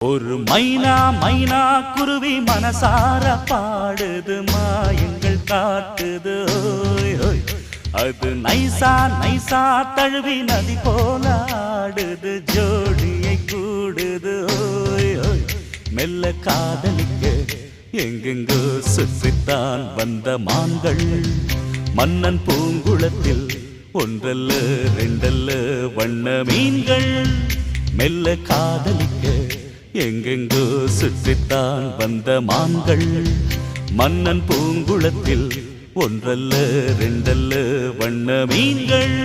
ஒரு மைனா மைனா குருவி மனசார பாடுது மாயங்கள் காட்டுது ஓய் ஓய். அது நைசா நைசா தழுவி நதி போல ஆடுது ஜோடியை கூடுது ஓய் ஓய். மெல்ல காதலிக்க எங்கெங்கோ சுற்றித்தான் வந்த மான்கள் மன்னன் பூங்குளத்தில் ஒன்றல்ல ரெண்டல்ல வண்ண மீன்கள். மெல்ல காதலிக்க எங்கெங்கோ சுற்றித்தான் வந்த மான்கள் மன்னன் பூங்குளத்தில் ஒன்றல்ல ரெண்டல்ல வண்ண மீன்கள்.